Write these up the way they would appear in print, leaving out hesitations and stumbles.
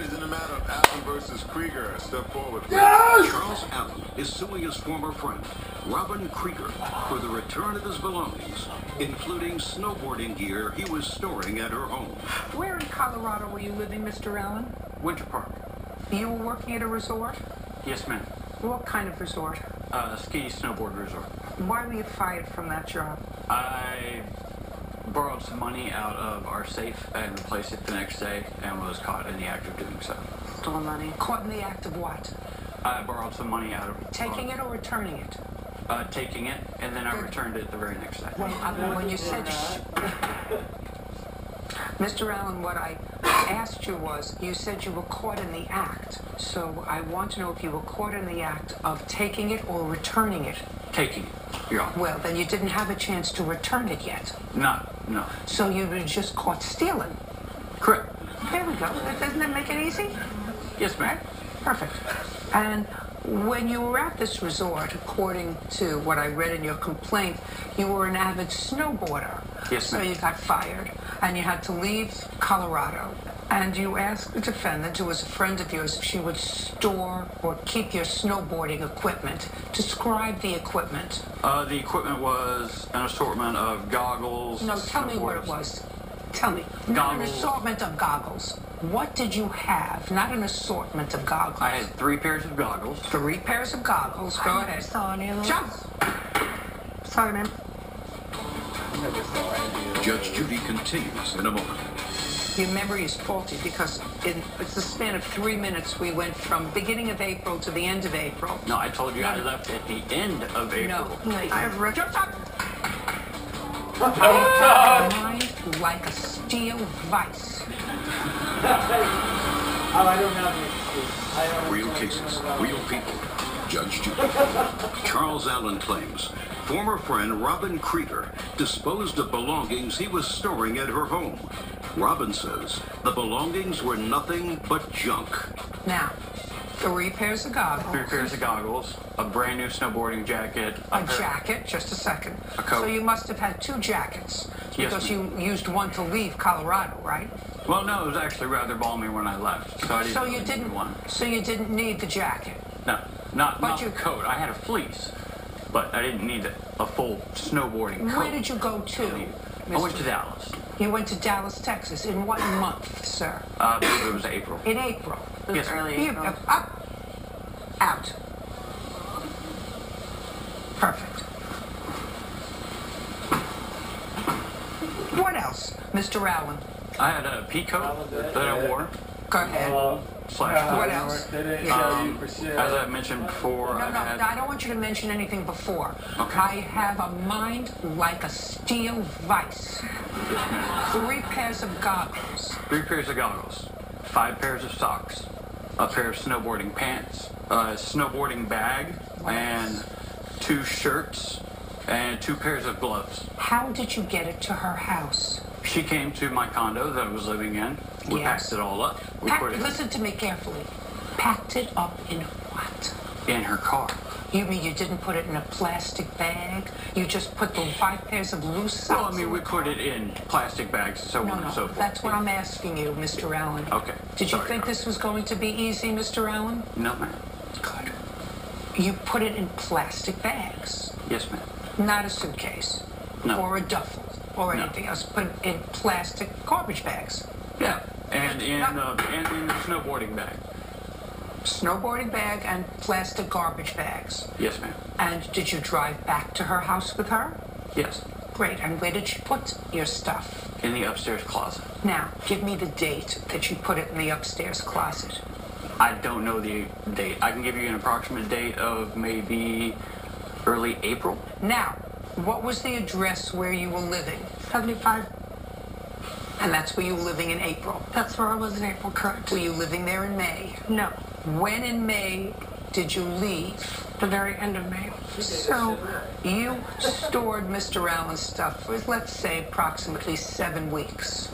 parties in the matter of Allen versus Krieger. Step forward, please. Yes! Charles Allen is suing his former friend, Robin Krieger, for the return of his belongings, including snowboarding gear he was storing at her home. Where in Colorado were you living, Mr. Allen? Winter Park. You were working at a resort? Yes, ma'am. What kind of resort? Ski snowboard resort. Why were you fired from that job? I borrowed some money out of our safe and replaced it the next day and was caught in the act of doing so. Stole money. Caught in the act of what? I borrowed some money out of... Taking it or returning it? Taking it, and then I returned it the very next day. Well, when you said... Mr. Allen, what I asked you was, you said you were caught in the act. So I want to know if you were caught in the act of taking it or returning it. Taking it, Your Honor. Well, then you didn't have a chance to return it yet. No. So you were just caught stealing. Correct. There we go. Doesn't that make it easy? Yes, ma'am. Perfect. And when you were at this resort, according to what I read in your complaint, you were an avid snowboarder. Yes, ma'am. So you got fired, and you had to leave Colorado. And you asked the defendant, who was a friend of yours, if she would store or keep your snowboarding equipment. Describe the equipment. The equipment was an assortment of goggles. No, tell me what it was. Tell me. Not an assortment of goggles. What did you have? Not an assortment of goggles. I had 3 pairs of goggles. 3 pairs of goggles. Go ahead. Saw any of those. Jump! Sorry, ma'am. Judge Judy continues in a moment. Your memory is faulty because it's the span of 3 minutes we went from beginning of April to the end of April. No, I told you I left at the end of April. No, I've read. Jump up! Mind like a steel vice. I don't have any. Real cases, real people. Judge Judy. Charles Allen claims former friend Robin Krieger disposed of belongings he was storing at her home. Robin says the belongings were nothing but junk. Now, 3 pairs of goggles. 3 pairs of goggles, a brand new snowboarding jacket. A jacket, just a second. A coat. So you must have had 2 jackets. Yes, Because you used one to leave Colorado, right? Well, no, it was actually rather balmy when I left, so I didn't need one. So you didn't need the jacket. No, not the coat. I had a fleece, but I didn't need a full snowboarding coat. Where did you go to? I went to Dallas. You went to Dallas, Texas. In what month, sir? It was April. In April. Yes, early April. Up. Out. Perfect. What else, Mr. Allen? I had a pea coat that I wore. Go ahead. What else? As I mentioned before, No, I don't want you to mention anything before. Okay. I have a mind like a steel vice. 3 pairs of goggles. 3 pairs of goggles, 5 pairs of socks, a pair of snowboarding pants, a snowboarding bag, and 2 shirts, and 2 pairs of gloves. How did you get it to her house? She came to my condo that I was living in. We Yes. packed it all up. We put it Listen to me carefully. Packed it up in what? in her car. You mean you didn't put it in a plastic bag? You just put the 5 pairs of loose socks? Well, I mean, we put it in plastic bags, so on and so forth. That's what I'm asking you, Mr. Allen. Okay. Did you Sorry, think this was going to be easy, Mr. Allen? No, ma'am. Good. You put it in plastic bags, Yes, ma'am. not a suitcase. No. Or a duffel, or No. anything else. Put it in plastic garbage bags. Yeah, and in the snowboarding bag. Snowboarding bag and plastic garbage bags. Yes, ma'am. And did you drive back to her house with her? Yes, Great. And where did she put your stuff? in the upstairs closet. Now, give me the date that you put it in the upstairs closet. I don't know the date. I can give you an approximate date of maybe early April. Now, what was the address where you were living? 75. And that's where you were living in April. That's where I was in April, correct? Were you living there in May? No, When in May did you leave? the very end of May. So you stored Mr. Allen's stuff for, let's say, approximately 7 weeks.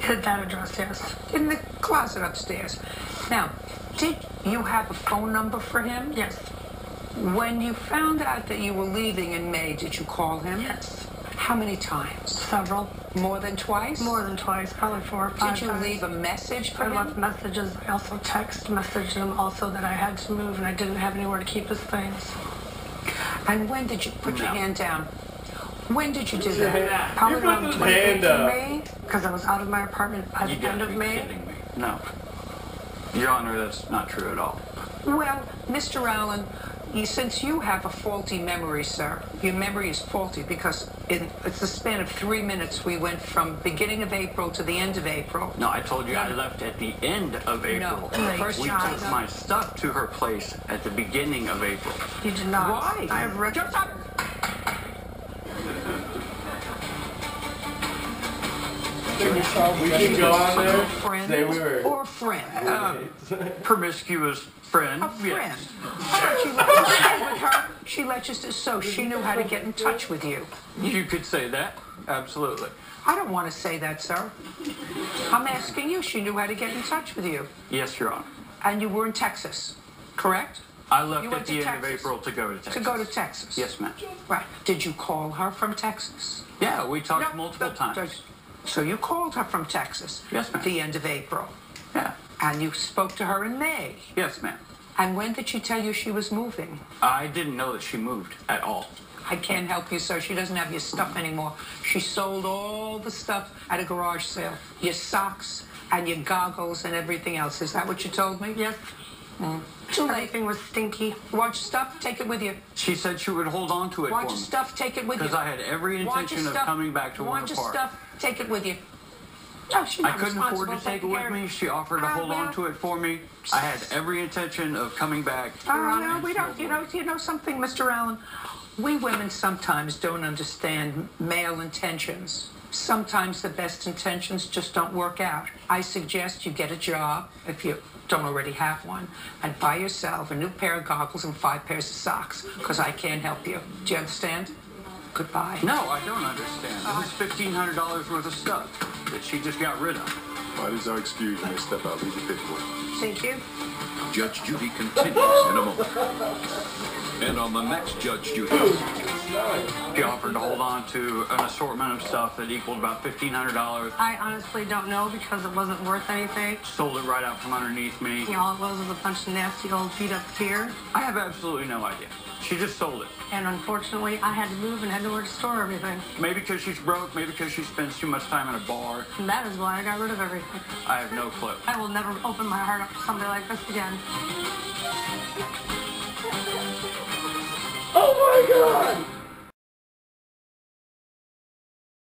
At that address, yes. In the closet upstairs. Now, did you have a phone number for him? Yes. When you found out that you were leaving in May, did you call him? Yes. How many times? Several. More than twice? More than twice, probably 4 or 5 Did you times. leave a message for I him? left messages. I also messaged him also that I had to move and I didn't have anywhere to keep his things. And when did you put your No. hand down? When did you do Your hand- that? Probably You put around his 28th hand of up. May, because I was out of my apartment by You the end gotta of be May. kidding me. No. Your Honor, that's not true at all. Well, Mr. Allen, since you have a faulty memory, sir, your memory is faulty because it's the span of 3 minutes we went from beginning of April to the end of April. No, I told you I left at the end of April. No, first We time. took my stuff to her place at the beginning of April. You did not. Why? I have records. Just up. We can go on there. Friend Say we were. or friend? Promiscuous friend. A friend. Yes. How about you let you stay with her? She let you, so she knew how to get in touch with you. You could say that. Absolutely. I don't want to say that, sir. I'm asking you. She knew how to get in touch with you. Yes, Your Honor. And you were in Texas, correct? I left You at went to the end of Texas. April to go to Texas. To go to Texas. Yes, ma'am. Right. Did you call her from Texas? Yeah, we talked No, multiple times. So you called her from Texas? Yes, ma'am. The end of April. Yeah. And you spoke to her in May. Yes, ma'am. And when did she tell you she was moving? I didn't know that she moved at all. I can't help you, sir. She doesn't have your stuff anymore. She sold all the stuff at a garage sale. Your socks and your goggles and everything else. Is that what you told me? Yes. Too late. Everything was stinky. Watch your stuff, take it with you. She said she would hold on to it Watch for your me. stuff, take it with you. Because I had every Want your intention of stuff- coming back to Want Winter your Park. stuff, take it with you. No, she's I not couldn't afford to responsible for take it taking with care of me. She offered to hold on to it for me. I had every intention of coming back. Oh, no, we don't. You know something, Mr. Allen? We women sometimes don't understand male intentions. Sometimes the best intentions just don't work out. I suggest you get a job if you don't already have one, and buy yourself a new pair of goggles and 5 pairs of socks, because I can't help you. Do you understand? Goodbye. No, I don't understand. This is $1,500 worth of stuff that she just got rid of. Why does our excuse you may step out? Leave the paperwork. Thank you. Judge Judy continues in a moment. And on the next Judge Judy, She offered to hold on to an assortment of stuff that equaled about $1,500. I honestly don't know because it wasn't worth anything. Sold it right out from underneath me. All it was a bunch of nasty old beat up gear. I have absolutely no idea. She just sold it. And unfortunately, I had to move and had nowhere to store everything. Maybe because she's broke, maybe because she spends too much time in a bar. And that is why I got rid of everything. I have no clue. I will never open my heart up to somebody like this again. Oh my God!